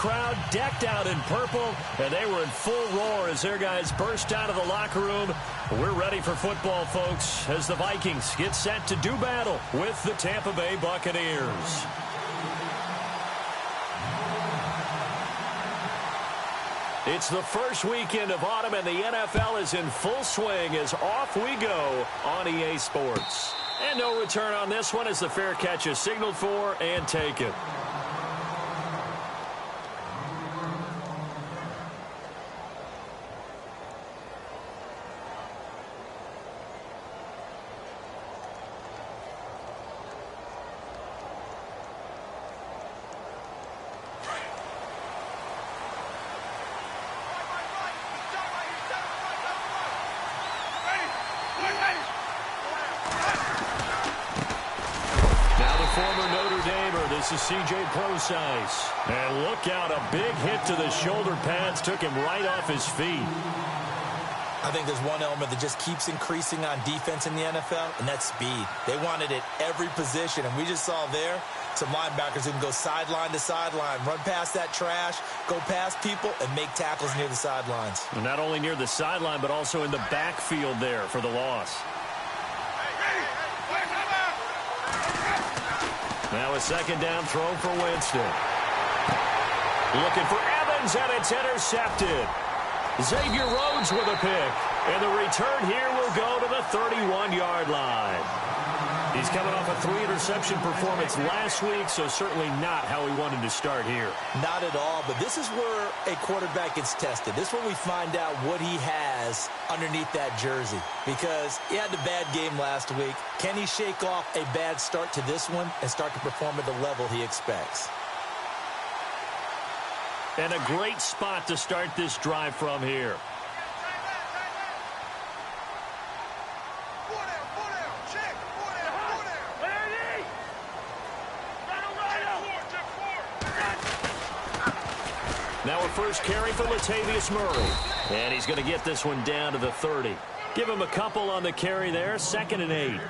crowd decked out in purple, and they were in full roar as their guys burst out of the locker room. We're ready for football, folks, as the Vikings get set to do battle with the Tampa Bay Buccaneers. It's the first weekend of autumn, and the NFL is in full swing as off we go on EA Sports. And no return on this one as the fair catch is signaled for and taken. This is C.J. Procise. And look out, a big hit to the shoulder pads took him right off his feet. I think there's one element that just keeps increasing on defense in the NFL, and that's speed. They want it at every position, and we just saw there some linebackers who can go sideline to sideline, run past that trash, go past people, and make tackles near the sidelines. And not only near the sideline, but also in the backfield there for the loss. Now a second down throw for Winston. Looking for Evans, and it's intercepted. Xavier Rhodes with a pick. And the return here will go to the 31-yard line. He's coming off a 3-interception performance last week, so certainly not how he wanted to start here. Not at all, but this is where a quarterback gets tested. This is where we find out what he has underneath that jersey, because he had a bad game last week. Can he shake off a bad start to this one and start to perform at the level he expects? And a great spot to start this drive from here. Now a first carry for Latavius Murray. And he's going to get this one down to the 30. Give him a couple on the carry there. 2nd and 8.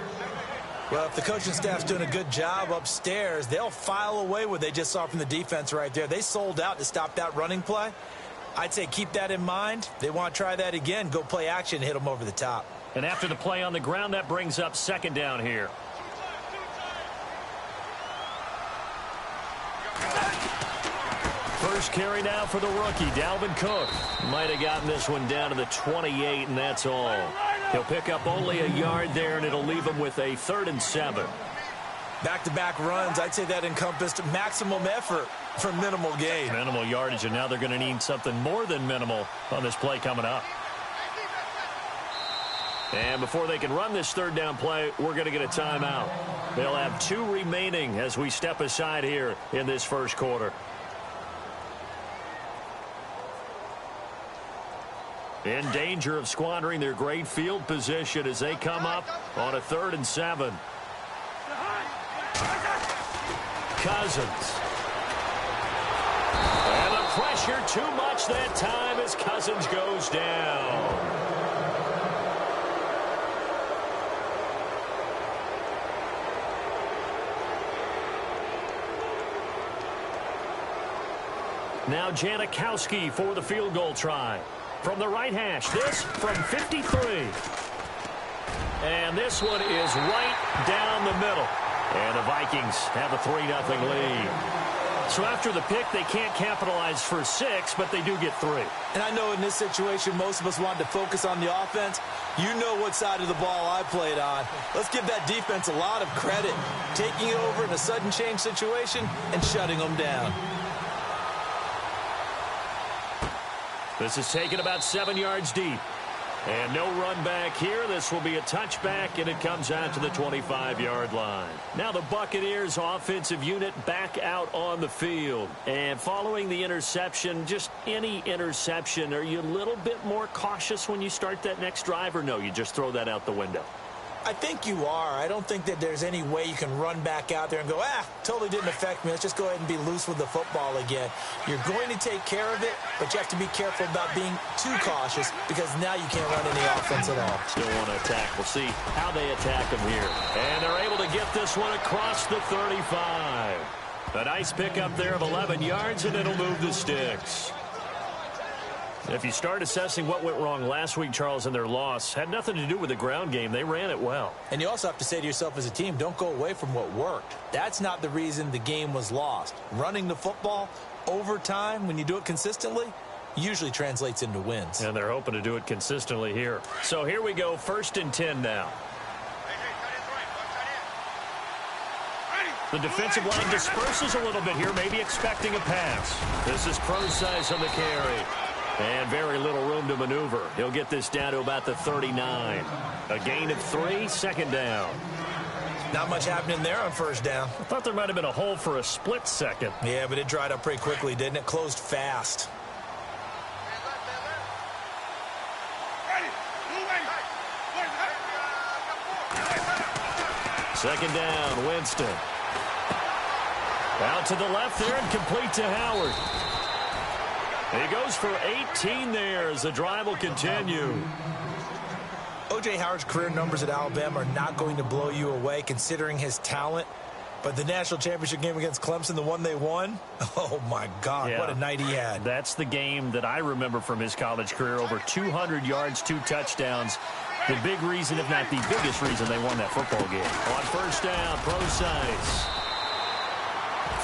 Well, if the coaching staff's doing a good job upstairs, they'll file away what they just saw from the defense right there. They sold out to stop that running play. I'd say keep that in mind. They want to try that again. Go play action and hit them over the top. And after the play on the ground, that brings up 2nd down here. First carry now for the rookie, Dalvin Cook. Might have gotten this one down to the 28, and that's all. He'll pick up only a yard there, and it'll leave him with a 3rd and 7. Back-to-back runs, I'd say that encompassed maximum effort for minimal gain. Minimal yardage, and now they're going to need something more than minimal on this play coming up. And before they can run this 3rd down play, we're going to get a timeout. They'll have 2 remaining as we step aside here in this first quarter. In danger of squandering their great field position as they come up on a 3rd and 7. Cousins. And the pressure too much that time as Cousins goes down. Now Janikowski for the field goal try. From the right hash, this from 53. And this one is right down the middle. And the Vikings have a 3-0 lead. So after the pick, they can't capitalize for 6, but they do get 3. And I know in this situation, most of us wanted to focus on the offense. You know what side of the ball I played on. Let's give that defense a lot of credit. Taking over in a sudden change situation and shutting them down. This is taken about 7 yards deep. And no run back here. This will be a touchback, and it comes out to the 25-yard line. Now the Buccaneers offensive unit back out on the field. And following the interception, just any interception, are you a little bit more cautious when you start that next drive, or no, you just throw that out the window? I think you are. I don't think that there's any way you can run back out there and go, totally didn't affect me. Let's just go ahead and be loose with the football again. You're going to take care of it, but you have to be careful about being too cautious because now you can't run any offense at all. Still want to attack. We'll see how they attack them here. And they're able to get this one across the 35. A nice pickup there of 11 yards, and it'll move the sticks. If you start assessing what went wrong last week, Charles, in their loss, had nothing to do with the ground game. They ran it well. And you also have to say to yourself as a team, don't go away from what worked. That's not the reason the game was lost. Running the football over time, when you do it consistently, usually translates into wins. And they're hoping to do it consistently here. So here we go, 1st and 10 now. The defensive line disperses a little bit here, maybe expecting a pass. This is Procise on the carry. And very little room to maneuver. He'll get this down to about the 39. A gain of 3, 2nd down. Not much happening there on 1st down. I thought there might have been a hole for a split second. Yeah, but it dried up pretty quickly, didn't it? Closed fast. Second down, Winston. Out to the left there and complete to Howard. He goes for 18 there as the drive will continue. O.J. Howard's career numbers at Alabama are not going to blow you away considering his talent. But the national championship game against Clemson, the one they won, oh, my God, yeah, what a night he had. That's the game that I remember from his college career. Over 200 yards, 2 touchdowns. The big reason, if not the biggest reason, they won that football game. On 1st down, Procise.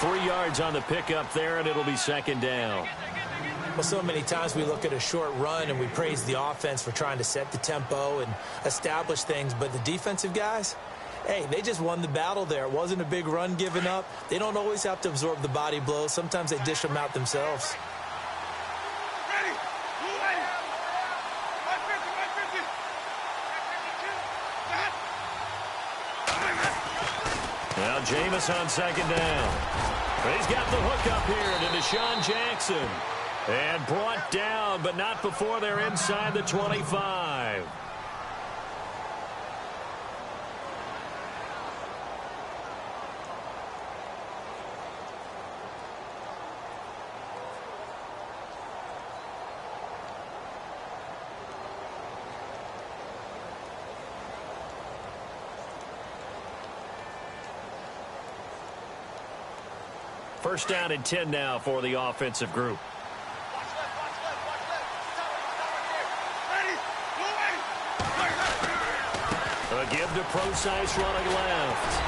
3 yards on the pickup there, and it'll be 2nd down. Well, so many times we look at a short run and we praise the offense for trying to set the tempo and establish things. But the defensive guys, hey, they just won the battle there. It wasn't a big run given up. They don't always have to absorb the body blows. Sometimes they dish them out themselves. Now Jameis on 2nd down. He's got the hook up here to Deshaun Jackson. And brought down, but not before they're inside the 25. First down and 10 now for the offensive group. A give to Procise running left.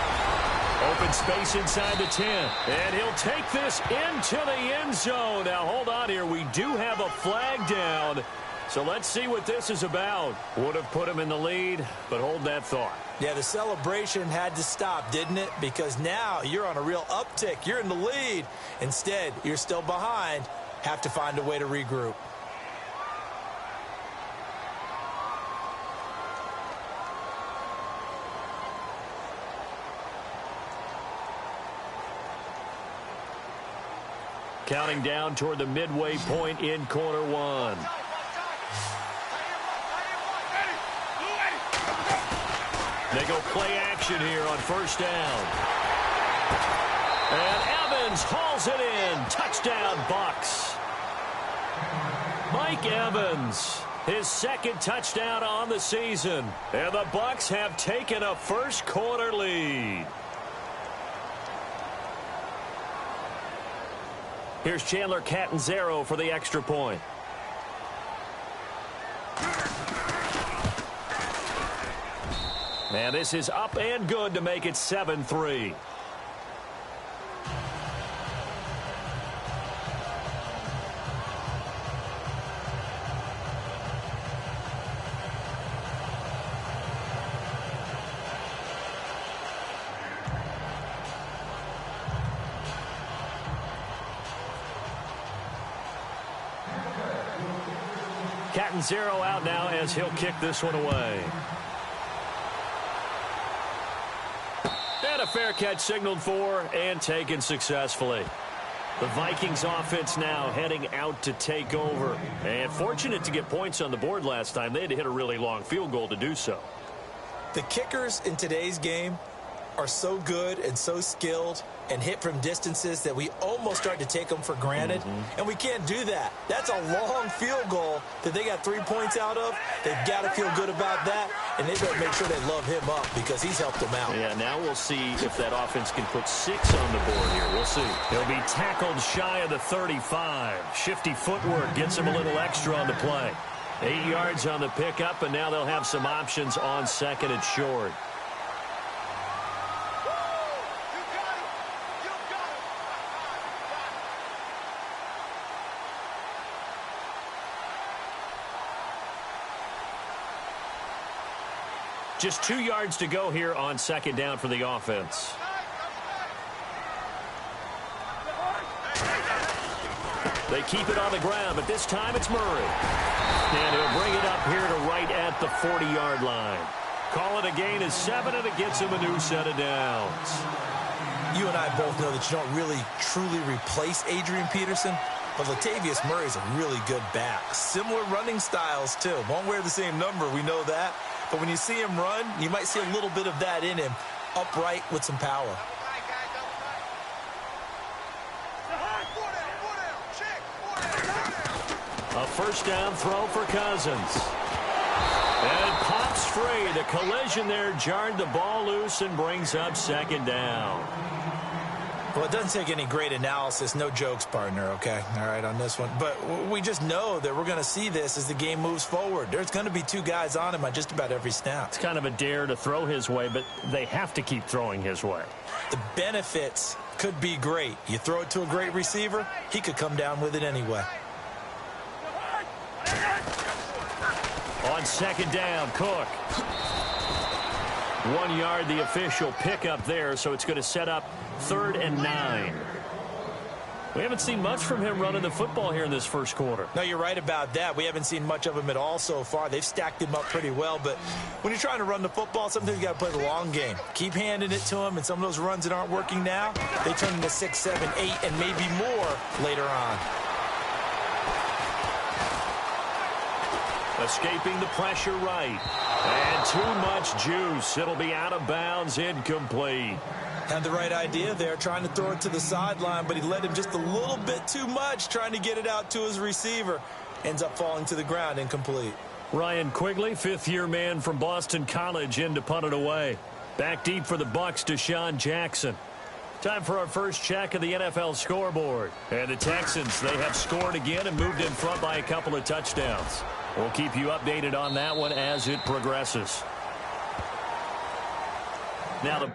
Open space inside the 10. And he'll take this into the end zone. Now, hold on here. We do have a flag down. So let's see what this is about. Would have put him in the lead, but hold that thought. Yeah, the celebration had to stop, didn't it? Because now you're on a real uptick. You're in the lead. Instead, you're still behind. Have to find a way to regroup. Counting down toward the midway point in quarter one. They go play action here on 1st down. And Evans hauls it in. Touchdown, Bucs. Mike Evans, his 2nd touchdown on the season. And the Bucs have taken a first quarter lead. Here's Chandler Catanzaro for the extra point. And this is up and good to make it 7-3. Catanzaro out now as he'll kick this one away. And a fair catch signaled for and taken successfully. The Vikings offense now heading out to take over. And fortunate to get points on the board last time. They had to hit a really long field goal to do so. The kickers in today's game are so good and so skilled and hit from distances that we almost start to take them for granted, and we can't do that. That's a long field goal that they got 3 points out of. They've got to feel good about that, and they better make sure they love him up because he's helped them out. Yeah, now we'll see if that offense can put 6 on the board here. We'll see. He'll be tackled shy of the 35. Shifty footwork gets him a little extra on the play. 8 yards on the pickup, and now they'll have some options on second and short. Just 2 yards to go here on second down for the offense. They keep it on the ground, but this time it's Murray. And he'll bring it up here to right at the 40-yard line. Call it a gain of 7, and it gets him a new set of downs. You and I both know that you don't really truly replace Adrian Peterson, but Latavius Murray is a really good back. Similar running styles, too. Won't wear the same number, we know that. But when you see him run, you might see a little bit of that in him, upright with some power. A first down throw for Cousins. And pops free. The collision there jarred the ball loose and brings up second down. Well, it doesn't take any great analysis. No jokes, partner, okay? All right, on this one. But we just know that we're going to see this as the game moves forward. There's going to be 2 guys on him on just about every snap. It's kind of a dare to throw his way, but they have to keep throwing his way. The benefits could be great. You throw it to a great receiver, he could come down with it anyway. On second down, Cook. 1 yard, the official pickup there, so it's going to set up 3rd and 9. We haven't seen much from him running the football here in this first quarter. No, you're right about that. We haven't seen much of him at all so far. They've stacked him up pretty well, but when you're trying to run the football, sometimes you got to play the long game. Keep handing it to him, and some of those runs that aren't working now, they turn into 6, 7, 8, and maybe more later on. Escaping the pressure right. And too much juice. It'll be out of bounds, incomplete. Had the right idea there, trying to throw it to the sideline, but he led him just a little bit too much, trying to get it out to his receiver. Ends up falling to the ground, incomplete. Ryan Quigley, 5th-year man from Boston College, in to punt it away. Back deep for the Bucs, Deshaun Jackson. Time for our first check of the NFL scoreboard. And the Texans, they have scored again and moved in front by a couple of touchdowns. We'll keep you updated on that one as it progresses. Now the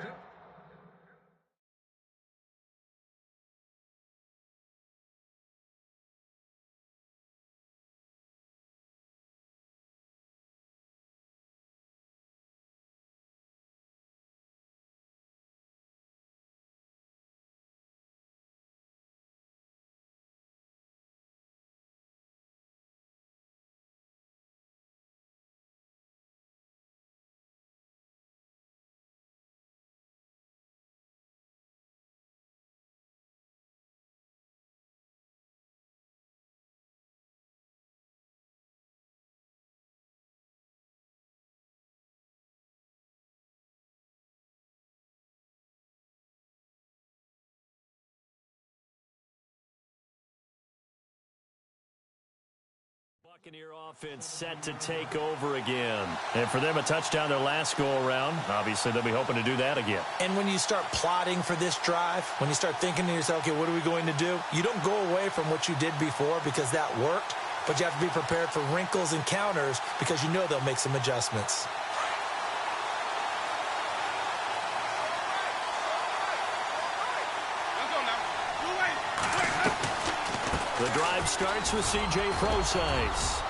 Buccaneer offense set to take over again. And for them, a touchdown their last go-around. Obviously, they'll be hoping to do that again. And when you start plotting for this drive, when you start thinking to yourself, okay, what are we going to do? You don't go away from what you did before because that worked, but you have to be prepared for wrinkles and counters because you know they'll make some adjustments. The drive starts with C.J. Prosise.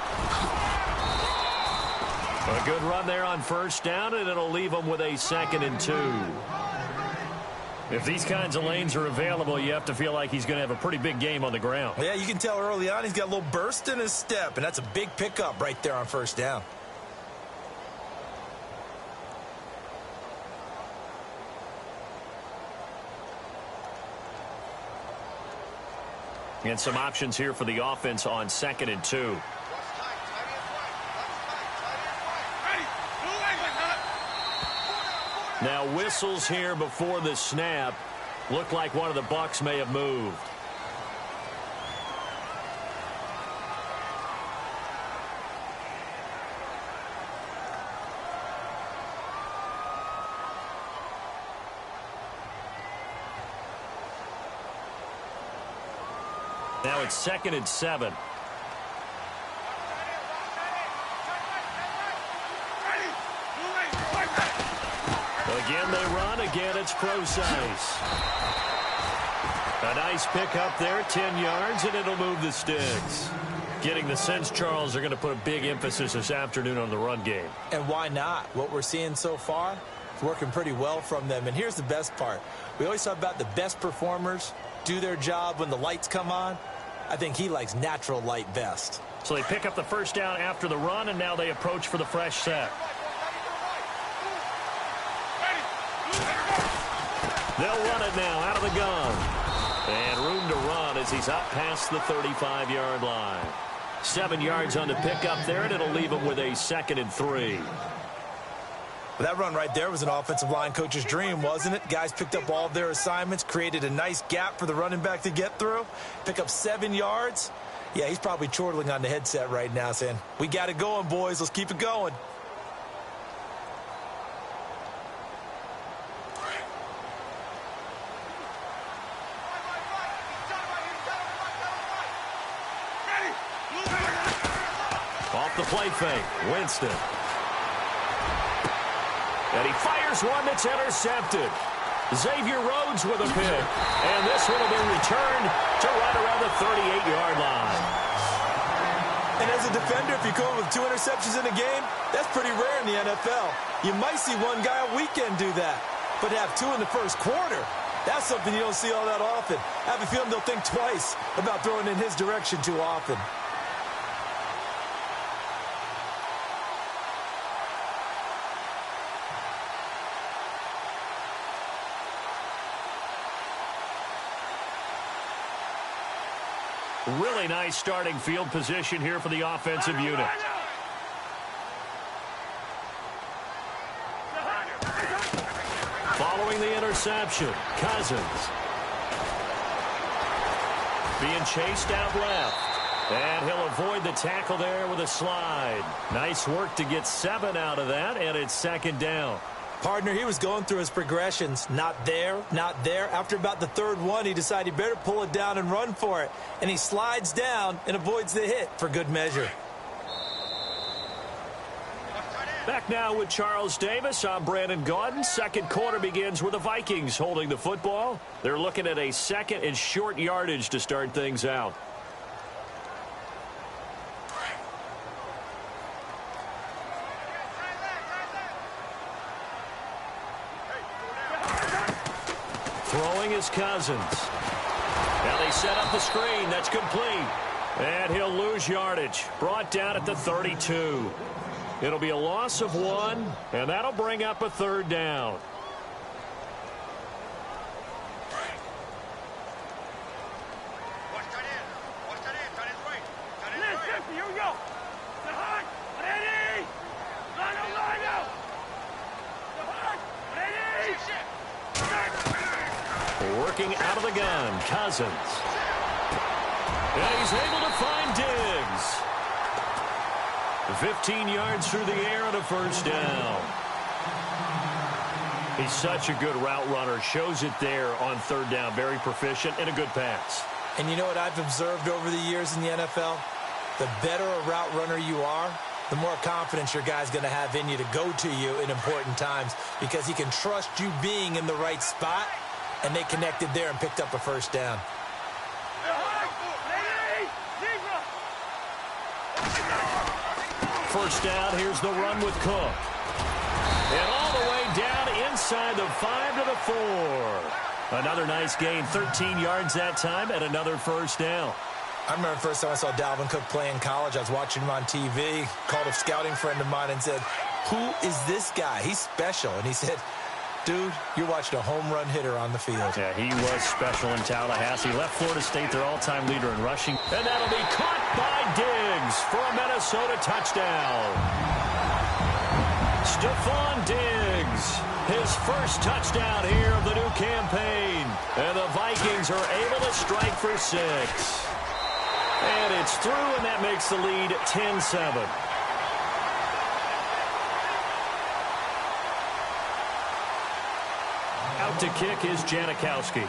A good run there on first down, and it'll leave them with a 2nd and 2. If these kinds of lanes are available, you have to feel like he's going to have a pretty big game on the ground. Yeah, you can tell early on he's got a little burst in his step, and that's a big pickup right there on first down. And some options here for the offense on 2nd and 2. Now whistles here before the snap. Looked like one of the Bucs may have moved. Now it's 2nd and 7. Again they run. Again it's Procise. A nice pick up there, 10 yards, and it'll move the sticks. Getting the sense, Charles, they're going to put a big emphasis this afternoon on the run game. And why not? What we're seeing so far, it's working pretty well from them. And here's the best part. We always talk about the best performers do their job when the lights come on. I think he likes natural light best. So they pick up the first down after the run, and now they approach for the fresh set. They'll run it now out of the gun. And room to run as he's up past the 35-yard line. 7 yards on the pickup there, and it'll leave him with a 2nd and 3. Well, that run right there was an offensive line coach's dream, wasn't it? Guys picked up all of their assignments, created a nice gap for the running back to get through, pick up 7 yards. Yeah, he's probably chortling on the headset right now saying, we got it going, boys. Let's keep it going. Off the play fake, Winston. And he fires one that's intercepted. Xavier Rhodes with a pick. And this one will be returned to right around the 38-yard line. And as a defender, if you go with 2 interceptions in a game, that's pretty rare in the NFL. You might see one guy a weekend do that. But to have 2 in the first quarter, that's something you don't see all that often. I have a feeling they'll think twice about throwing in his direction too often. Really nice starting field position here for the offensive unit. Following the interception, Cousins. Being chased out left. And he'll avoid the tackle there with a slide. Nice work to get 7 out of that, and it's 2nd down. Partner, he was going through his progressions. Not there, not there. After about the 3rd one, he decided he better pull it down and run for it. And he slides down and avoids the hit for good measure. Back now with Charles Davis. I'm Brandon Gaudin. 2nd quarter begins with the Vikings holding the football. They're looking at a 2nd and short yardage to start things out. Throwing is Cousins. Now they set up the screen. That's complete. And he'll lose yardage. Brought down at the 32. It'll be a loss of 1, and that'll bring up a 3rd down. Working out of the gun, Cousins. And he's able to find Diggs. 15 yards through the air and a 1st down. He's such a good route runner. Shows it there on 3rd down. Very proficient and a good pass. And you know what I've observed over the years in the NFL? The better a route runner you are, the more confidence your guy's going to have in you to go to you in important times because he can trust you being in the right spot, and they connected there and picked up a 1st down. First down, here's the run with Cook. And all the way down inside the 5 to the 4. Another nice gain, 13 yards that time, and another 1st down. I remember the first time I saw Dalvin Cook play in college. I was watching him on TV, called a scouting friend of mine and said, who is this guy? He's special. And he said, dude, you're watching a home run hitter on the field. Yeah, he was special in Tallahassee. Left Florida State their all-time leader in rushing. And that'll be caught by Diggs for a Minnesota touchdown. Stephon Diggs His first touchdown here of the new campaign. And the Vikings are able to strike for 6. And it's through, and that makes the lead 10-7. Out to kick is Janikowski.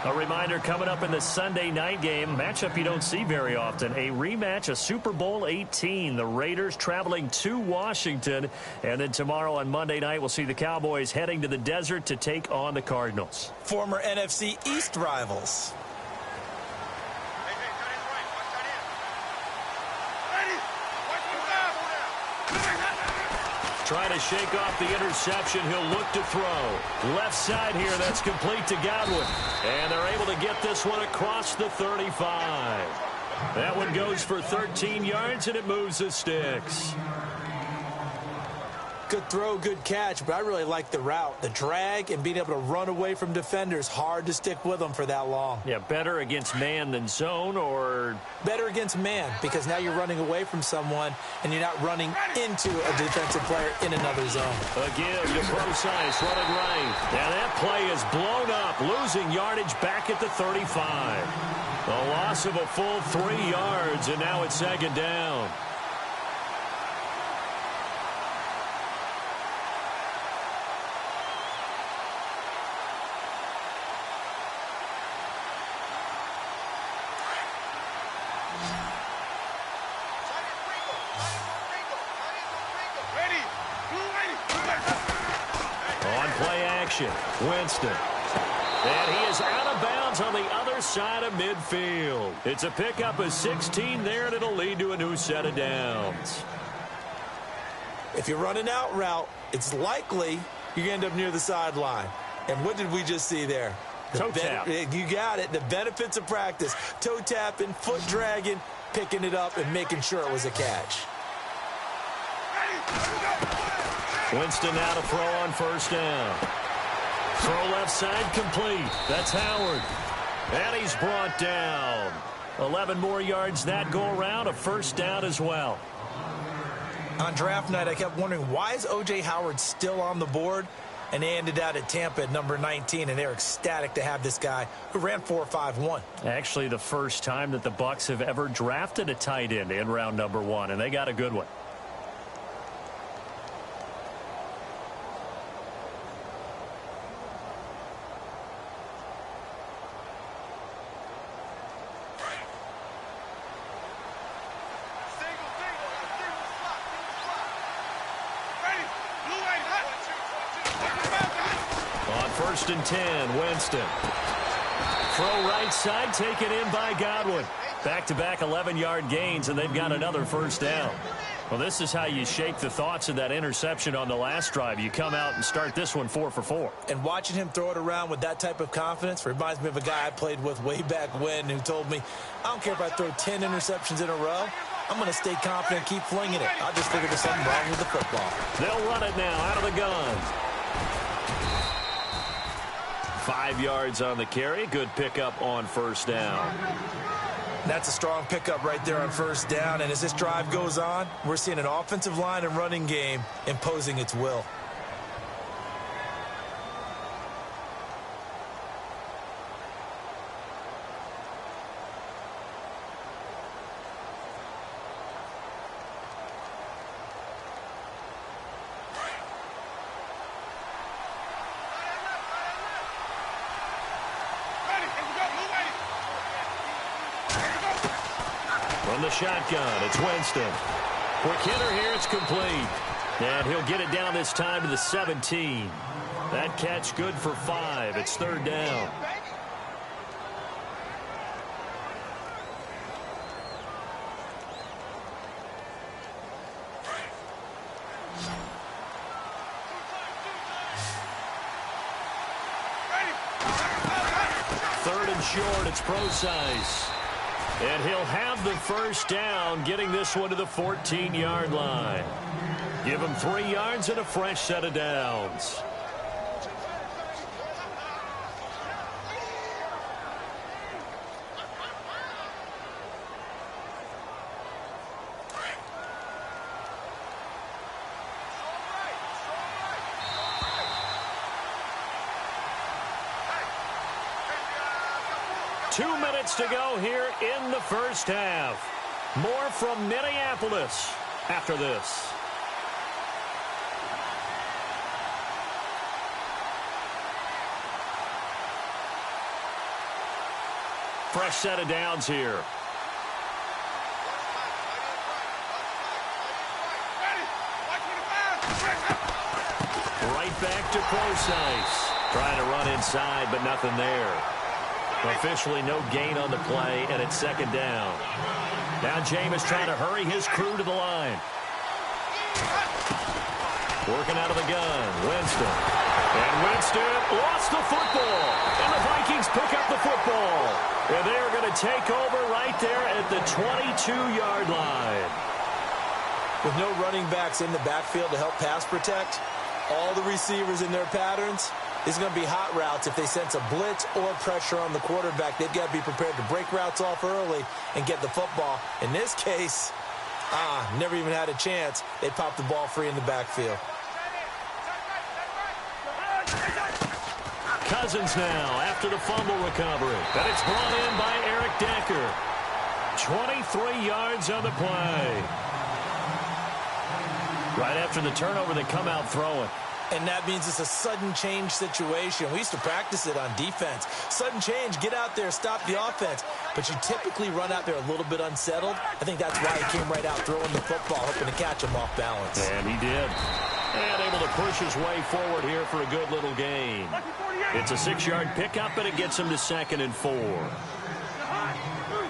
A reminder coming up in the Sunday night game, matchup you don't see very often, a rematch of Super Bowl 18. The Raiders traveling to Washington. And then tomorrow on Monday night, we'll see the Cowboys heading to the desert to take on the Cardinals. Former NFC East rivals. Trying to shake off the interception. He'll look to throw. Left side here, that's complete to Godwin. And they're able to get this one across the 35. That one goes for 13 yards, and it moves the sticks. Good throw, good catch, but I really like the route. The drag and being able to run away from defenders. Hard to stick with them for that long. Yeah, better against man than zone, or? Better against man, because now you're running away from someone and you're not running into a defensive player in another zone. Again, to Procise running right. And that play is blown up, losing yardage back at the 35. A loss of a full 3 yards, and now it's second down. Winston. And he is out of bounds on the other side of midfield. It's a pickup of 16 there, and it'll lead to a new set of downs. If you run an out route, it's likely you end up near the sideline. And what did we just see there? Toe tap. You got it. The benefits of practice. Toe tapping, foot dragging, picking it up, and making sure it was a catch. Winston now to throw on first down. Throw left side complete. That's Howard. And he's brought down. 11 more yards that go around. A first down as well. On draft night, I kept wondering, why is O.J. Howard still on the board? And they ended out at Tampa at number 19, and they're ecstatic to have this guy who ran 4.51. Actually, the first time that the Bucs have ever drafted a tight end in round number 1, and they got a good one. First and 10, Winston. Throw right side, taken in by Godwin. Back-to-back 11-yard gains, and they've got another first down. Well, this is how you shake the thoughts of that interception on the last drive. You come out and start this one 4 for 4. And watching him throw it around with that type of confidence reminds me of a guy I played with way back when who told me, I don't care if I throw 10 interceptions in a row. I'm going to stay confident, keep flinging it. I just figured there's something wrong with the football. They'll run it now out of the gun. 5 yards on the carry. Good pickup on first down. That's a strong pickup right there on first down. And as this drive goes on, we're seeing an offensive line and running game imposing its will. From the shotgun, it's Winston. Quick hitter here, it's complete. And he'll get it down this time to the 17. That catch good for 5. It's third down. Third and short, it's Procise. And he'll have the first down, getting this one to the 14-yard line. Give him 3 yards and a fresh set of downs. 2 minutes to go here in the first half. More from Minneapolis after this. Fresh set of downs here. Right back to Procise. Trying to run inside, but nothing there. Officially no gain on the play, and it's second down. Now Jameis trying to hurry his crew to the line. Working out of the gun, Winston. And Winston lost the football. And the Vikings pick up the football. And they're going to take over right there at the 22-yard line. With no running backs in the backfield to help pass protect, all the receivers in their patterns, it's going to be hot routes. If they sense a blitz or pressure on the quarterback, they've got to be prepared to break routes off early and get the football. In this case, never even had a chance. They popped the ball free in the backfield. Cousins now after the fumble recovery. But it's brought in by Eric Decker. 23 yards on the play. Right after the turnover, they come out throwing. And that means it's a sudden change situation. We used to practice it on defense. Sudden change, get out there, stop the offense. But you typically run out there a little bit unsettled. I think that's why he came right out throwing the football, hoping to catch him off balance. And he did. And able to push his way forward here for a good little gain. It's a 6-yard pickup, and it gets him to 2nd and 4.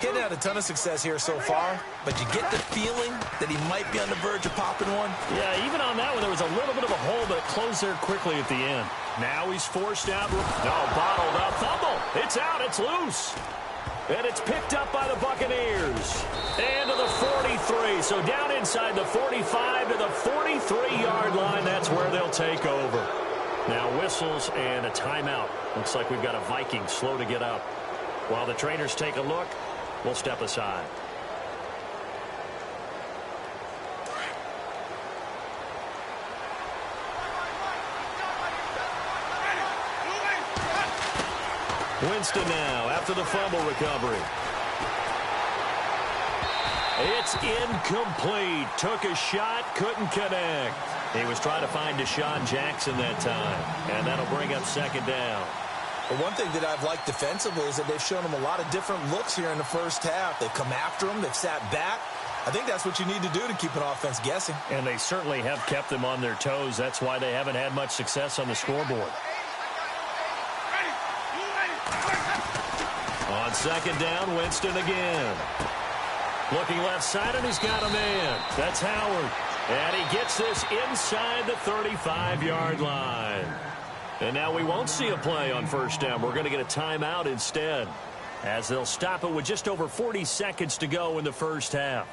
Getting had a ton of success here so far, but you get the feeling that he might be on the verge of popping one. Yeah, even on that one, there was a little bit of a hole, but it closed there quickly at the end. Now he's forced out. No, bottled up. Fumble. It's out. It's loose. And it's picked up by the Buccaneers. And to the 43. So down inside the 45 to the 43-yard line. That's where they'll take over. Now whistles and a timeout. Looks like we've got a Viking slow to get up. While the trainers take a look, we'll step aside. Winston now after the fumble recovery. It's incomplete. Took a shot, couldn't connect. He was trying to find Deshaun Jackson that time, and that'll bring up 2nd down. But one thing that I've liked defensively is that they've shown him a lot of different looks here in the first half. They've come after him. They've sat back. I think that's what you need to do to keep an offense guessing. And they certainly have kept them on their toes. That's why they haven't had much success on the scoreboard. On 2nd down, Winston again. Looking left side, and he's got a man. That's Howard. And he gets this inside the 35-yard line. And now we won't see a play on 1st down. We're going to get a timeout instead, as they'll stop it with just over 40 seconds to go in the first half.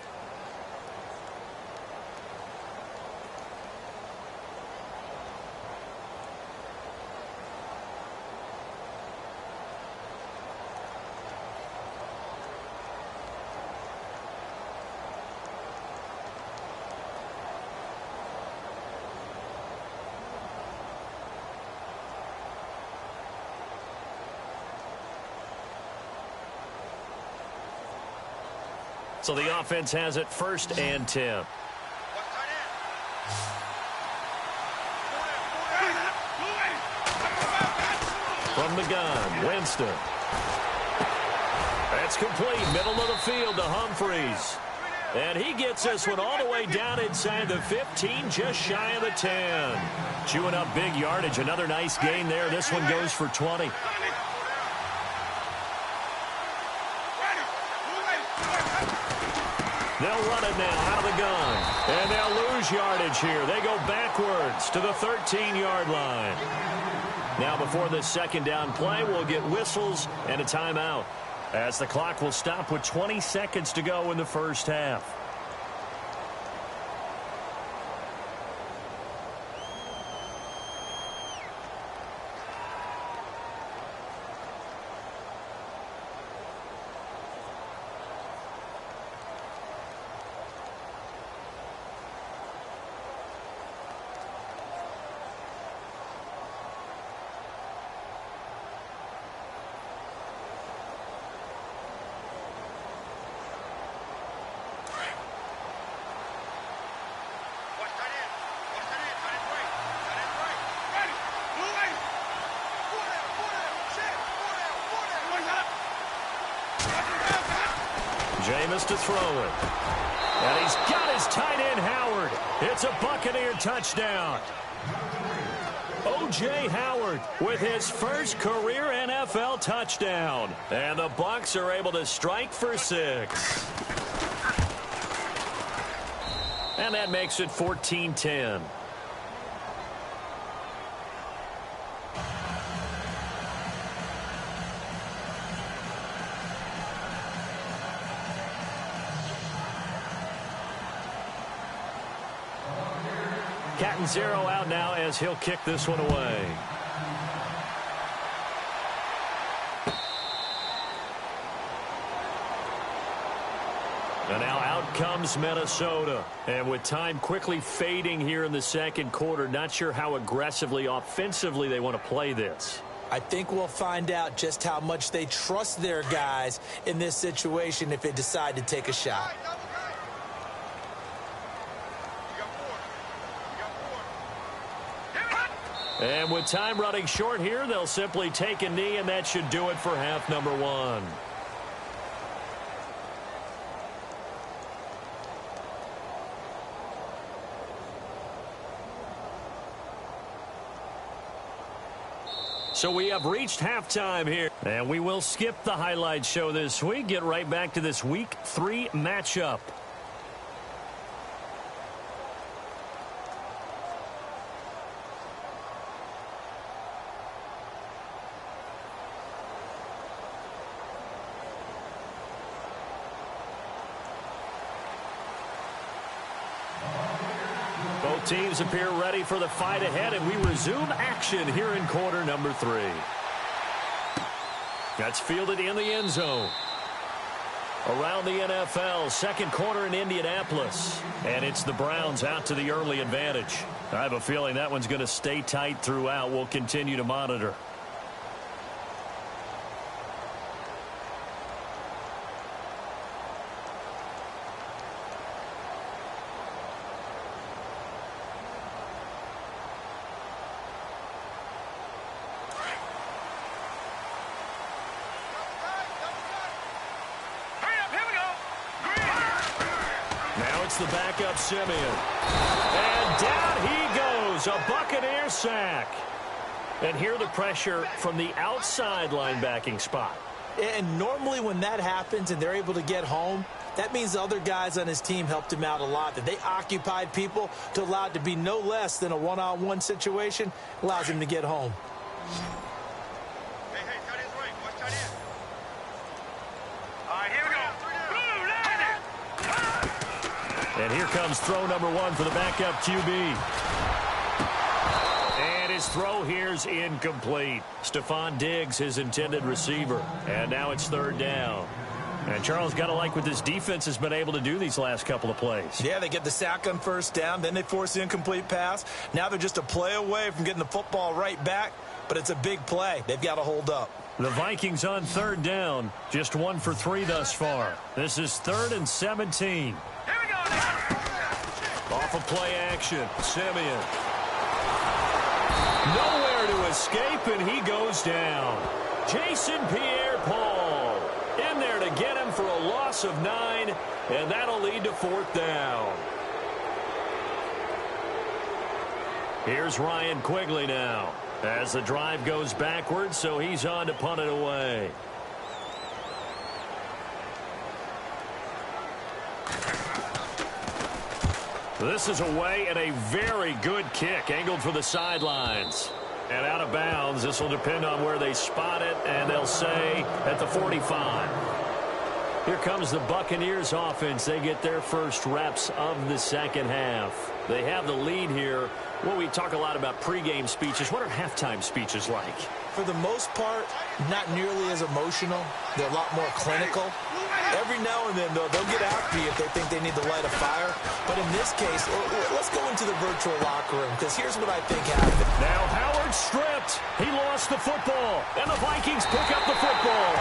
So the offense has it 1st and 10. From the gun, Winston. That's complete. Middle of the field to Humphreys. And he gets this one all the way down inside the 15, just shy of the 10. Chewing up big yardage. Another nice gain there. This one goes for 20. They'll run it now out of the gun. And they'll lose yardage here. They go backwards to the 13-yard line. Now before this 2nd down play, we'll get whistles and a timeout, as the clock will stop with 20 seconds to go in the first half. Jameis to throw it. And he's got his tight end, Howard. It's a Buccaneer touchdown. O.J. Howard with his first career NFL touchdown. And the Bucs are able to strike for 6. And that makes it 14-10. Cat and zero out now as he'll kick this one away. And now out comes Minnesota. And with time quickly fading here in the second quarter, not sure how aggressively, offensively they want to play this. I think we'll find out just how much they trust their guys in this situation if they decide to take a shot. And with time running short here, they'll simply take a knee, and that should do it for half number 1. So we have reached halftime here. And we will skip the highlight show this week. Get right back to this Week 3 matchup. Both teams appear ready for the fight ahead, and we resume action here in quarter number 3. That's fielded in the end zone. Around the NFL, second quarter in Indianapolis. And it's the Browns out to the early advantage. I have a feeling that one's going to stay tight throughout. We'll continue to monitor. The backup Simeon. And down he goes. A Buccaneer sack. And here the pressure from the outside linebacking spot. And normally when that happens and they're able to get home, that means the other guys on his team helped him out a lot. That they occupied people to allow it to be no less than a one-on-one situation. Allows him to get home. Hey, tight end's right. Watch tight end. All right, here we go. And here comes throw number 1 for the backup QB. And his throw here's incomplete. Stephon Diggs, his intended receiver. And now it's third down. And Charles, got to like what this defense has been able to do these last couple of plays. Yeah, they get the sack on first down. Then they force the incomplete pass. Now they're just a play away from getting the football right back. But it's a big play. They've got to hold up. The Vikings on third down. Just 1 for 3 thus far. This is 3rd and 17. Off of play action, Simeon. Nowhere to escape, and he goes down. Jason Pierre-Paul in there to get him for a loss of 9, and that'll lead to 4th down. Here's Ryan Quigley now as the drive goes backwards, so he's on to punt it away. This is away and a very good kick, angled for the sidelines. And out of bounds, this will depend on where they spot it, and they'll say at the 45. Here comes the Buccaneers offense. They get their first reps of the second half. They have the lead here. Well, we talk a lot about pregame speeches. What are halftime speeches like? For the most part, not nearly as emotional. They're a lot more clinical. Every now and then, though, they'll get after you if they think they need to light a fire. But in this case, let's go into the virtual locker room, because here's what I think happened. Now Howard stripped. He lost the football, and the Vikings pick up the football.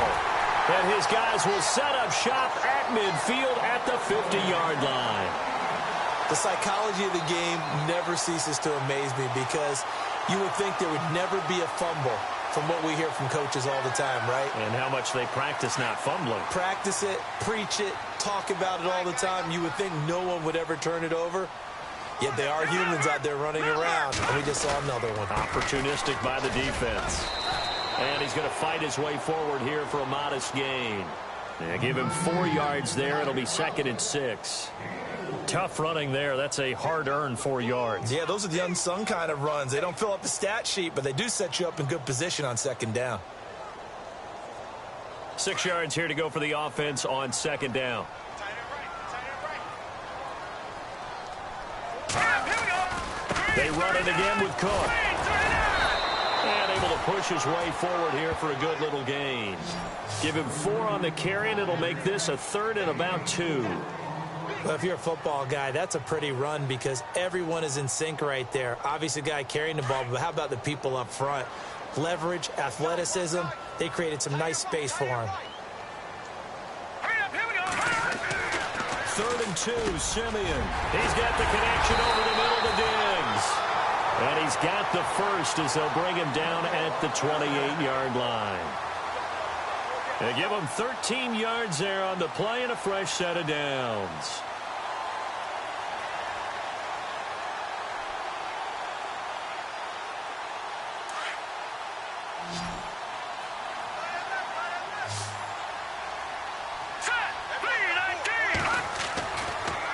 And his guys will set up shop at midfield at the 50-yard line. The psychology of the game never ceases to amaze me, because you would think there would never be a fumble from what we hear from coaches all the time, right? And how much they practice not fumbling. Practice it, preach it, talk about it all the time. You would think no one would ever turn it over. Yet they are humans out there running around, and we just saw another one. Opportunistic by the defense. And he's going to fight his way forward here for a modest gain. They give him 4 yards there. It'll be 2nd and 6. Tough running there. That's a hard-earned 4 yards. Yeah, those are the unsung kind of runs. They don't fill up the stat sheet, but they do set you up in good position on 2nd down. 6 yards here to go for the offense on 2nd down. They run it again with Cook. And able to push his way forward here for a good little gain. Give him 4 on the carry, and it'll make this a 3rd and about 2. Well, if you're a football guy, that's a pretty run because everyone is in sync right there. Obviously, the guy carrying the ball, but how about the people up front? Leverage, athleticism, they created some nice space for him. 3rd and 2, Simeon. He's got the connection over the middle to Diggs. And he's got the first as they'll bring him down at the 28-yard line. They give him 13 yards there on the play and a fresh set of downs.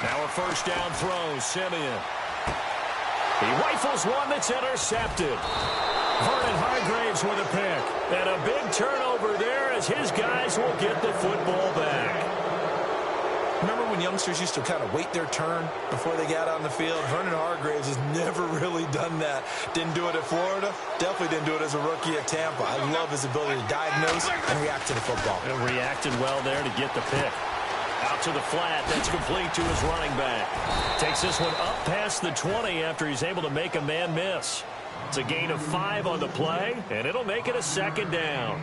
Now a first down throw, Simeon. He rifles one that's intercepted. Vernon Hargreaves with a pick. And a big turnover there as his guys will get the football back. Remember when youngsters used to kind of wait their turn before they got on the field? Vernon Hargreaves has never really done that. Didn't do it at Florida. Definitely didn't do it as a rookie at Tampa. I love his ability to diagnose and react to the football. And reacted well there to get the pick. Out to the flat. That's complete to his running back. Takes this one up past the 20 after he's able to make a man miss. It's a gain of 5 on the play, and it'll make it a 2nd down.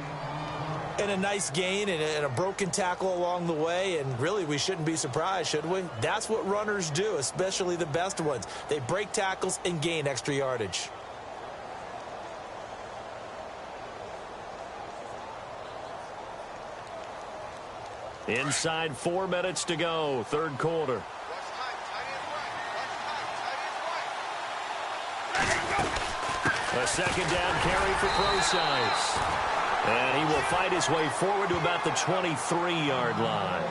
And a nice gain and a broken tackle along the way, and really we shouldn't be surprised, should we? That's what runners do, especially the best ones. They break tackles and gain extra yardage. Inside 4 minutes to go, 3rd quarter. A 2nd down carry for Procise. And he will fight his way forward to about the 23-yard line.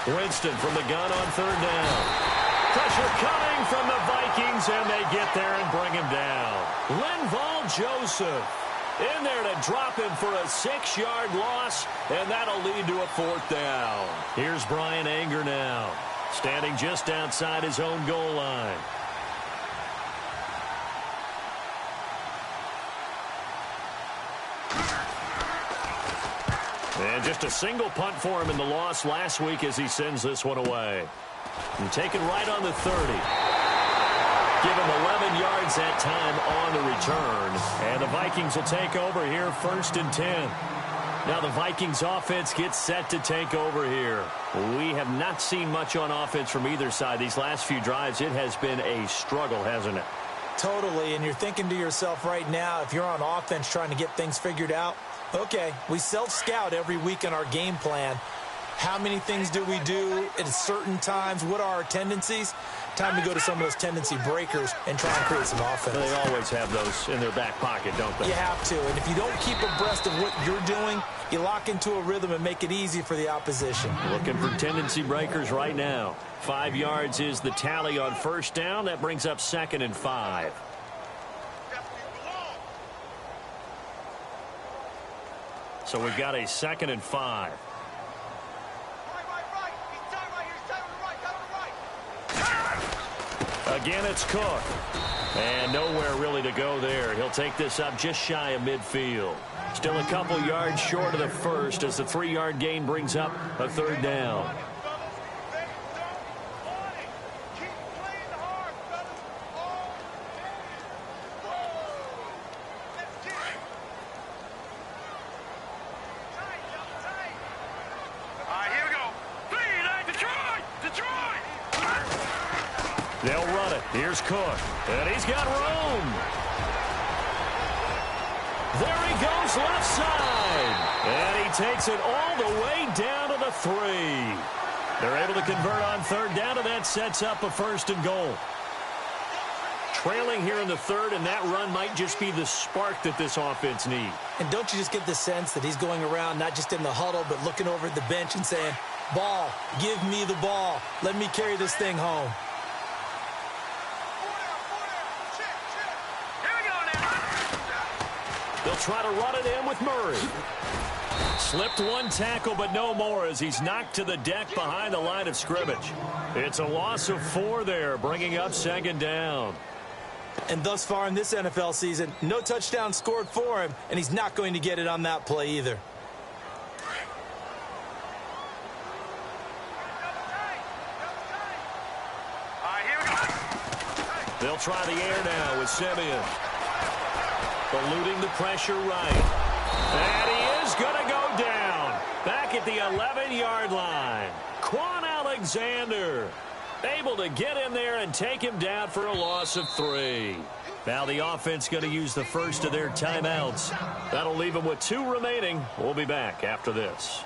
Winston from the gun on 3rd down. Pressure coming from the Vikings, and they get there and bring him down. Linval Joseph in there to drop him for a 6-yard loss, and that'll lead to a 4th down. Here's Brian Anger now, standing just outside his own goal line. And just a single punt for him in the loss last week as he sends this one away. And take it right on the 30. Give him 11 yards that time on the return. And the Vikings will take over here 1st and 10. Now the Vikings offense gets set to take over here. We have not seen much on offense from either side. These last few drives, it has been a struggle, hasn't it? Totally, and you're thinking to yourself right now, if you're on offense trying to get things figured out, okay, we self-scout every week in our game plan. How many things do we do at certain times? What are our tendencies? Time to go to some of those tendency breakers and try and create some offense. They always have those in their back pocket, don't they? You have to, and if you don't keep abreast of what you're doing, you lock into a rhythm and make it easy for the opposition. Looking for tendency breakers right now. 5 yards is the tally on 1st down. That brings up 2nd and 5. So we've got a 2nd and 5. Again, it's Cook. And nowhere really to go there. He'll take this up just shy of midfield. Still a couple yards short of the first as the 3-yard gain brings up a 3rd down. They'll run it. Here's Cook. And he's got room. There he goes left side. And he takes it all the way down to the 3. They're able to convert on third down, and that sets up a 1st and goal. Trailing here in the 3rd, and that run might just be the spark that this offense needs. And don't you just get the sense that he's going around not just in the huddle, but looking over at the bench and saying, ball, give me the ball. Let me carry this thing home. They'll try to run it in with Murray. Slipped one tackle, but no more as he's knocked to the deck behind the line of scrimmage. It's a loss of 4 there, bringing up 2nd down. And thus far in this NFL season, no touchdown scored for him, and he's not going to get it on that play either. They'll try the air now with Simeon. Eluding the pressure right. And he is going to go down. Back at the 11-yard line. Quan Alexander able to get in there and take him down for a loss of 3. Now the offense going to use the first of their timeouts. That'll leave them with 2 remaining. We'll be back after this.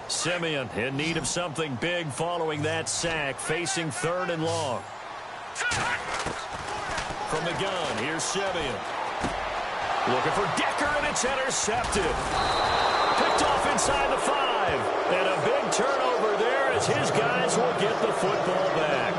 Simeon in need of something big following that sack, facing 3rd and long. From the gun, here's Simeon. Looking for Decker, and it's intercepted. Picked off inside the 5. And a big turnover there as his guys will get the football back.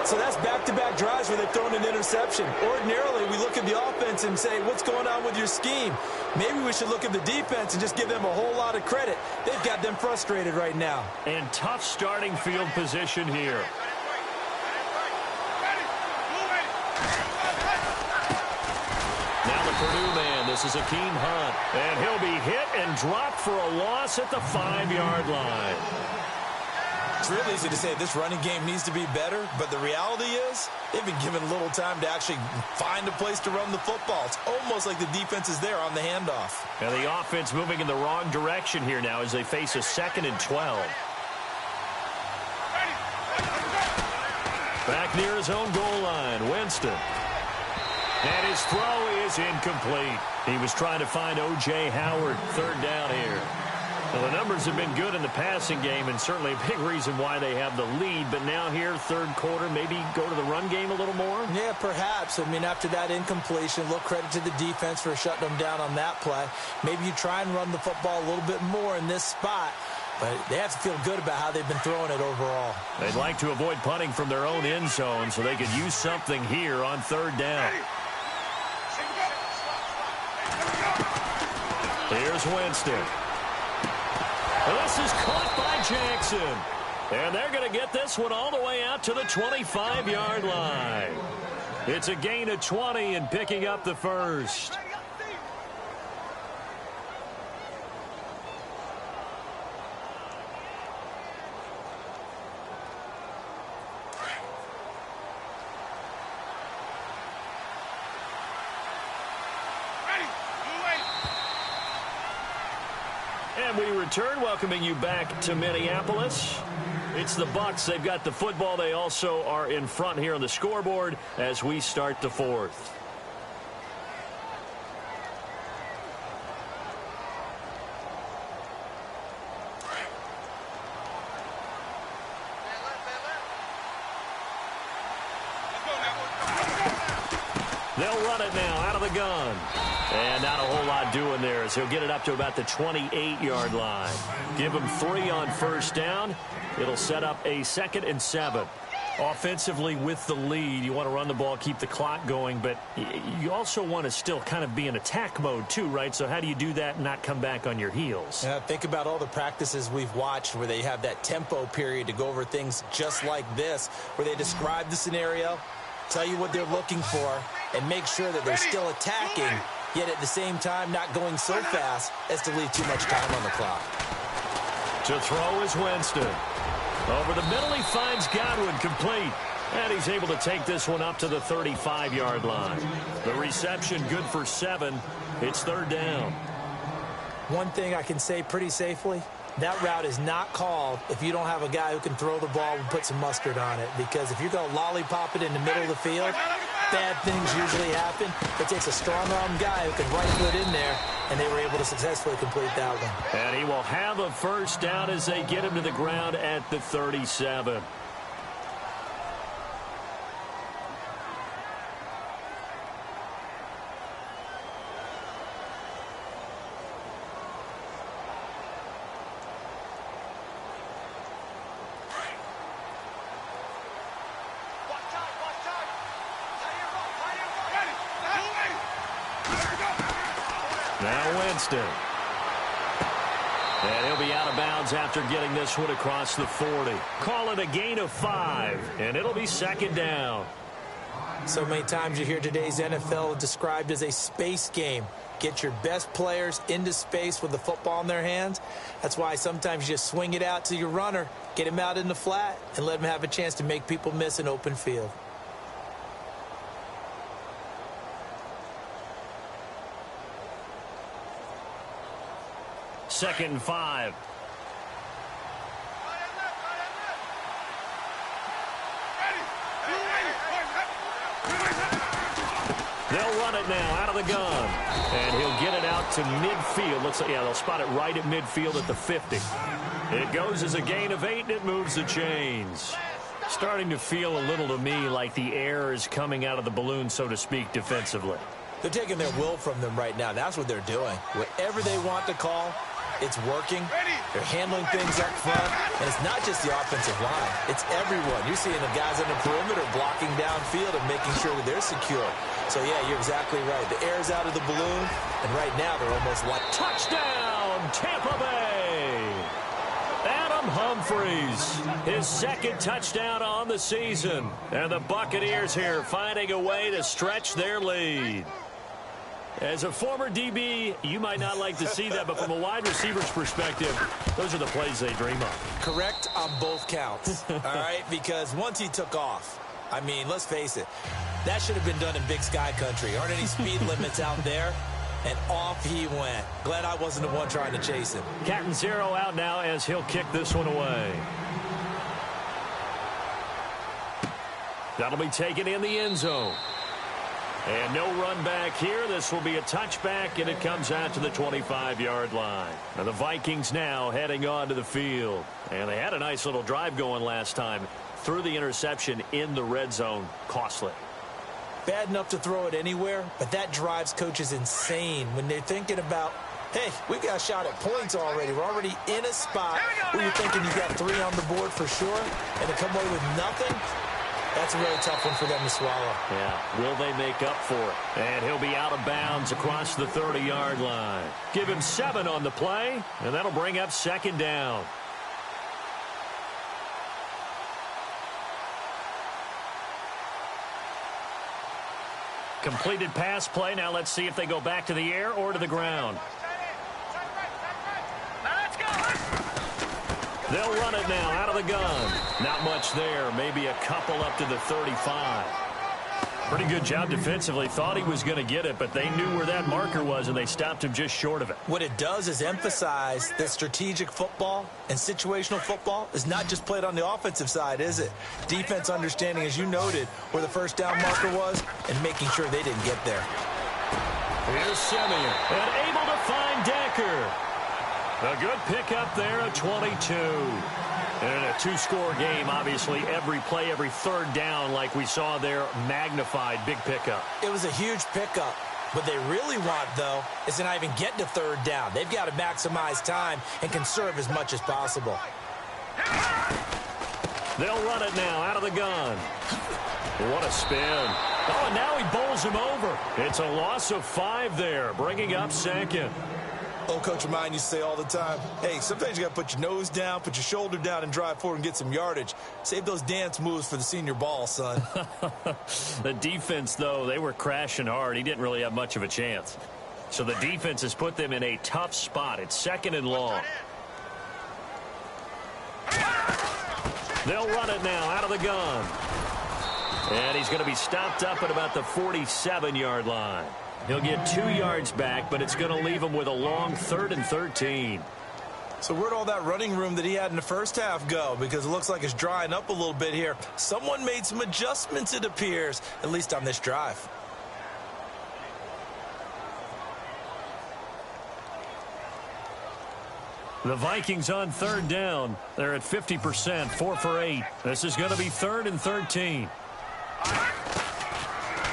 So that's back-to-back drives where they've thrown an interception. Ordinarily, we look at the offense and say, what's going on with your scheme? Maybe we should look at the defense and just give them a whole lot of credit. They've got them frustrated right now. And tough starting field position here. Now the Purdue man, this is Akeem Hunt. And he'll be hit and dropped for a loss at the 5-yard line. It's real easy to say this running game needs to be better, but the reality is they've been given little time to actually find a place to run the football. It's almost like the defense is there on the handoff. And the offense moving in the wrong direction here now as they face a 2nd and 12. Back near his own goal line, Winston. And his throw is incomplete. He was trying to find O.J. Howard, 3rd down here. Well, the numbers have been good in the passing game, and certainly a big reason why they have the lead. But now here, 3rd quarter, maybe go to the run game a little more? Yeah, perhaps. I mean, after that incompletion, a little credit to the defense for shutting them down on that play. Maybe you try and run the football a little bit more in this spot. But they have to feel good about how they've been throwing it overall. They'd like to avoid punting from their own end zone so they could use something here on 3rd down. Here's Winston. This is caught by Jackson. And they're going to get this one all the way out to the 25-yard line. It's a gain of 20 and picking up the 1st. And we return, welcoming you back to Minneapolis. It's the Bucs. They've got the football. They also are in front here on the scoreboard as we start the 4th. They'll run it now out of the gun. And not a whole lot doing there as he'll get it up to about the 28-yard line. Give him 3 on 1st down. It'll set up a 2nd and 7. Offensively with the lead, you want to run the ball, keep the clock going, but you also want to still kind of be in attack mode too, right? So how do you do that and not come back on your heels? Yeah, think about all the practices we've watched where they have that tempo period to go over things just like this, where they describe the scenario, tell you what they're looking for, and make sure that they're still attacking, yet at the same time not going so fast as to leave too much time on the clock. To throw is Winston. Over the middle, he finds Godwin complete. And he's able to take this one up to the 35-yard line. The reception good for 7. It's 3rd down. One thing I can say pretty safely, that route is not called if you don't have a guy who can throw the ball and put some mustard on it. Because if you're going to lollipop it in the middle of the field, bad things usually happen. It takes a strong-arm guy who can right foot in there, and they were able to successfully complete that one. And he will have a first down as they get him to the ground at the 37. Now Winston. And he'll be out of bounds after getting this one across the 40. Call it a gain of 5, and it'll be second down. So many times you hear today's NFL described as a space game. Get your best players into space with the football in their hands. That's why sometimes you just swing it out to your runner, get him out in the flat, and let him have a chance to make people miss an open field. Second and 5. They'll run it now out of the gun. And he'll get it out to midfield. Looks like, yeah, they'll spot it right at midfield at the 50. It goes as a gain of 8, and it moves the chains. Starting to feel a little to me like the air is coming out of the balloon, so to speak, defensively. They're taking their will from them right now. That's what they're doing. Whatever they want to call, it's working. They're handling things up front. And it's not just the offensive line. It's everyone. You're seeing the guys on the perimeter blocking downfield and making sure that they're secure. So, yeah, you're exactly right. The air's out of the balloon, and right now they're almost like... Touchdown, Tampa Bay! Adam Humphries, his second touchdown on the season. And the Buccaneers here finding a way to stretch their lead. As a former DB, you might not like to see that, but from a wide receiver's perspective, those are the plays they dream of. Correct on both counts, all right? Because once he took off, I mean, let's face it, that should have been done in Big Sky Country. Aren't any speed limits out there? And off he went. Glad I wasn't the one trying to chase him. Captain Zero out now as he'll kick this one away. That'll be taken in the end zone. And no run back here. This will be a touchback, and it comes out to the 25-yard line. Now the Vikings now heading on to the field. And they had a nice little drive going last time. Threw the interception in the red zone. Costly. Bad enough to throw it anywhere, but that drives coaches insane when they're thinking about, hey, we got a shot at points already. We're already in a spot where you're thinking you got 3 on the board for sure, and to come away with nothing, that's a really tough one for them to swallow. Yeah, will they make up for it? And he'll be out of bounds across the 30-yard line. Give him 7 on the play, and that'll bring up second down. Completed pass play. Now let's see if they go back to the air or to the ground. They'll run it now out of the gun. Not much there. Maybe a couple up to the 35. Pretty good job defensively. Thought he was going to get it, but they knew where that marker was, and they stopped him just short of it. What it does is emphasize that strategic football and situational football is not just played on the offensive side, is it? Defense understanding, as you noted, where the first down marker was and making sure they didn't get there. Here's Simeon, and able to find Decker. A good pickup there at 22. And in a 2-score game, obviously, every play, every third down, like we saw there, magnified. Big pickup. It was a huge pickup. What they really want, though, is to not even get to third down. They've got to maximize time and conserve as much as possible. They'll run it now out of the gun. What a spin. Oh, and now he bowls him over. It's a loss of 5 there, bringing up second. Old Coach of mine used to say all the time, hey, sometimes you got to put your nose down, put your shoulder down, and drive forward and get some yardage. Save those dance moves for the senior ball, son. The defense, though, they were crashing hard. He didn't really have much of a chance. So the defense has put them in a tough spot. It's second and long. They'll run it now out of the gun. And he's going to be stopped up at about the 47-yard line. He'll get 2 yards back, but it's going to leave him with a long 3rd and 13. So where'd all that running room that he had in the first half go? Because it looks like it's drying up a little bit here. Someone made some adjustments, it appears, at least on this drive. The Vikings on 3rd down. They're at 50%, 4 for 8. This is going to be 3rd and 13.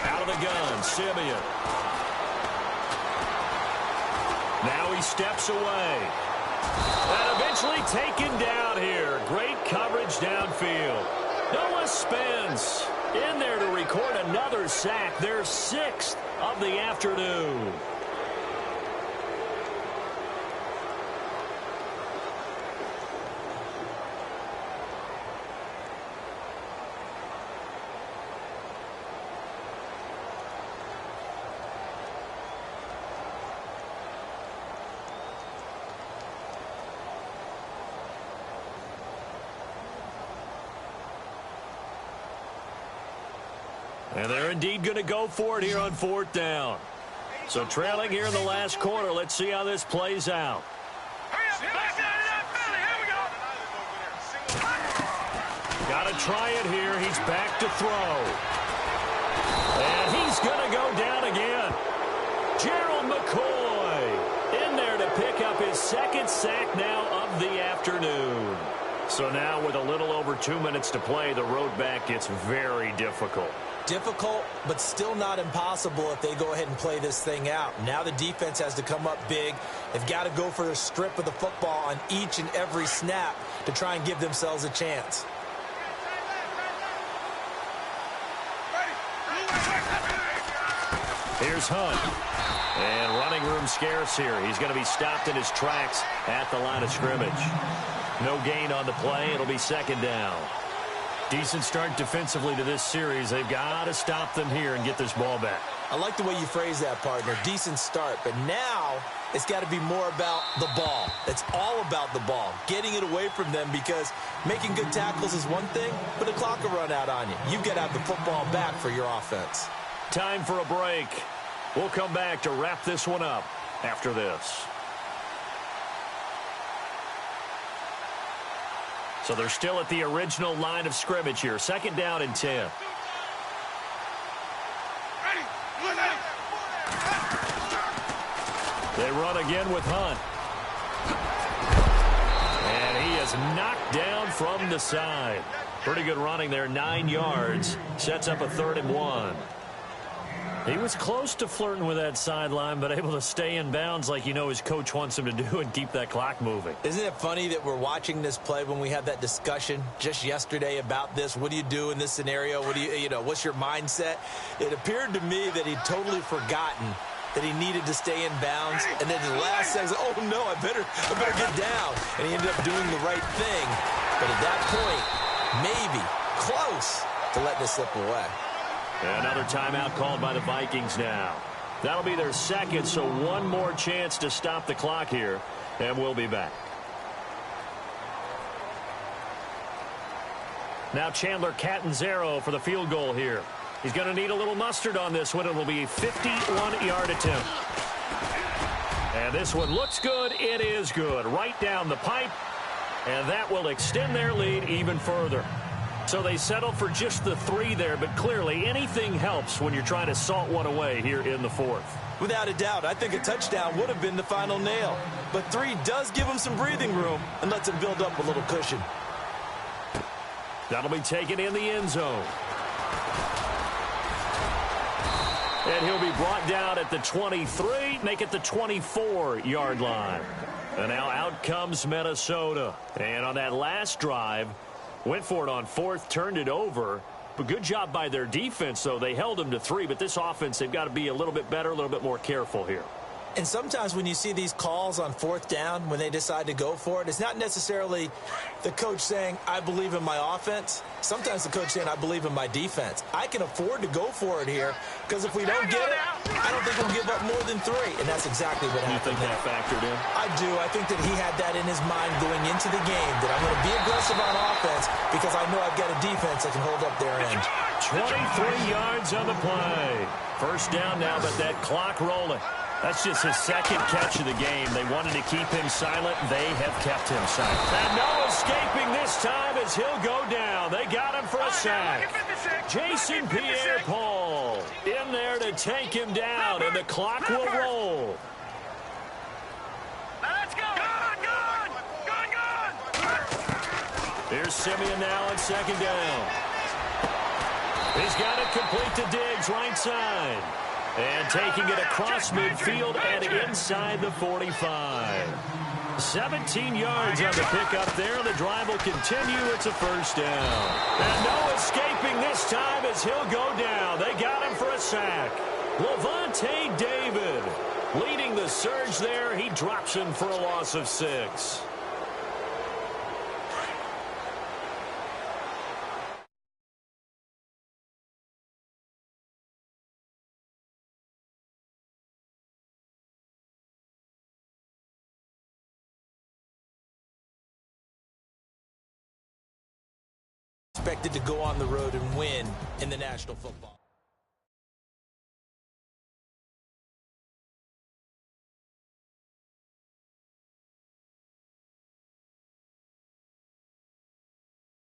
Out of the gun, Simeon. Now he steps away. And eventually taken down here. Great coverage downfield. Noah Spence in there to record another sack. Their 6th of the afternoon. And they're indeed going to go for it here on 4th down. So trailing here in the last quarter. Let's see how this plays out. Got to try it here. He's back to throw. And he's going to go down again. Gerald McCoy in there to pick up his 2nd sack now of the afternoon. So now with a little over 2 minutes to play, the road back gets very difficult. Difficult, but still not impossible if they go ahead and play this thing out. Now the defense has to come up big. They've got to go for a strip of the football on each and every snap to try and give themselves a chance. Here's Hunt. And running room scarce here. He's going to be stopped in his tracks at the line of scrimmage. No gain on the play. It'll be 2nd down. Decent start defensively to this series. They've got to stop them here and get this ball back. I like the way you phrase that, partner. Decent start. But now it's got to be more about the ball. It's all about the ball. Getting it away from them, because making good tackles is one thing, but the clock will run out on you. You've got to have the football back for your offense. Time for a break. We'll come back to wrap this one up after this. So they're still at the original line of scrimmage here. 2nd down and 10. They run again with Hunt. And he is knocked down from the side. Pretty good running there, 9 yards. Sets up a 3rd and 1. He was close to flirting with that sideline, but able to stay in bounds like you know his coach wants him to do and keep that clock moving. Isn't it funny that we're watching this play when we had that discussion just yesterday about this? What do you do in this scenario? What do you know, what's your mindset? It appeared to me that he'd totally forgotten that he needed to stay in bounds, and then the last second, oh no, I better get down. And he ended up doing the right thing. But at that point, maybe close to letting this slip away. Another timeout called by the Vikings now. That'll be their 2nd, so one more chance to stop the clock here, and we'll be back. Now Chandler Catanzaro for the field goal here. He's going to need a little mustard on this one. It will be a 51-yard attempt. And this one looks good. It is good. Right down the pipe, and that will extend their lead even further. So they settle for just the 3 there, but clearly anything helps when you're trying to salt one away here in the 4th. Without a doubt, I think a touchdown would have been the final nail. But 3 does give him some breathing room and lets him build up a little cushion. That'll be taken in the end zone. And he'll be brought down at the 23, make it the 24-yard line. And now out comes Minnesota. And on that last drive, went for it on 4th, turned it over. But good job by their defense, though. They held them to 3, but this offense, they've got to be a little bit better, a little bit more careful here. And sometimes when you see these calls on fourth down, when they decide to go for it, it's not necessarily the coach saying, I believe in my offense. Sometimes the coach saying, I believe in my defense. I can afford to go for it here because if we don't get it, I don't think we'll give up more than 3. And that's exactly what happened. You think that factored in? I do. I think that he had that in his mind going into the game, that I'm going to be aggressive on offense because I know I've got a defense that can hold up their end. 23 yards on the play. First down now, but that clock rolling. That's just his second catch of the game. They wanted to keep him silent. They have kept him silent. And no escaping this time as he'll go down. They got him for a sack. Jason Pierre-Paul in there to take him down, and the clock will roll. Let's go. Good. Here's Simeon now on second down. He's got it complete to Diggs, right side. And taking it across midfield and inside the 45. 17 yards on the pickup there. The drive will continue. It's a first down. And no escaping this time as he'll go down. They got him for a sack. Levante David leading the surge there. He drops him for a loss of 6. Expected to go on the road and win in the National Football.